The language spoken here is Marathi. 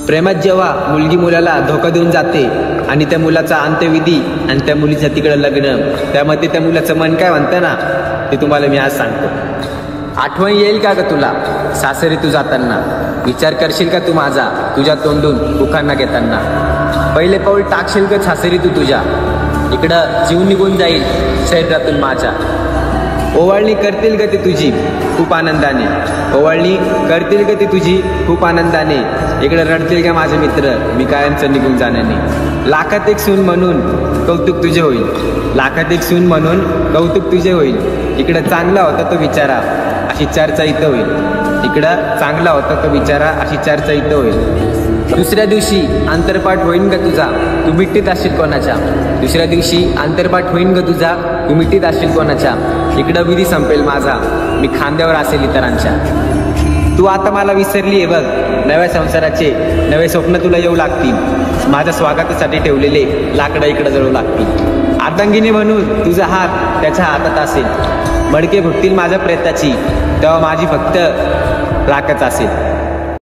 प्रेमात जेव्हा मुलगी मुलाला धोका देऊन जाते आणि त्या मुलाचा अंत्यविधी आणि त्या मुलीचं तिकडं लग्न, त्यामध्ये त्या मुलाचं मन काय म्हणतं ना, ते तुम्हाला मी आज सांगतो. आठवण येईल का ग तुला सासरी तू जाताना? विचार करशील का तू माझा तुझ्या तोंडून उखाणा घेताना? पहिले पाऊल टाकशील का सासरी तू तुझ्या? इकडं जीव निघून जाईल शरीरातून माझ्या. ओवाळणी करतील का ती तुझी खूप आनंदाने? ओवाळणी करतील का ती तुझी खूप आनंदाने? इकडे रडतील का माझे मित्र मी कायमचं निघून जाण्याने? लाखात एक सून म्हणून कौतुक तुझे होईल, लाखात एक सून म्हणून कौतुक तुझे होईल. इकडं चांगला होता तो विचारा अशी चर्चा इथं होईल. इकडं चांगला होता तो विचारा अशी चर्चा इथं होईल. दुसऱ्या दिवशी अंतरपाठ होईन का तुझा तू मिठीत असशील कोणाच्या? दुसऱ्या दिवशी अंतरपाठ होईन का तुझा तू मिठीत असशील कोणाच्या? इकडं विधी संपेल माझा मी खांद्यावर असेल इतरांच्या. तू आता मला विसरली आहे बघ, नव्या संसाराचे नवे स्वप्न तुला येऊ लागतील. माझ्या स्वागतासाठी ठेवलेले लाकडं इकडं जळू लागतील. अर्धांगिनी म्हणून तुझा हात त्याच्या हातात असेल. मडके फुटतील माझ्या प्रेताची तेव्हा माझी फक्त राखच असेल.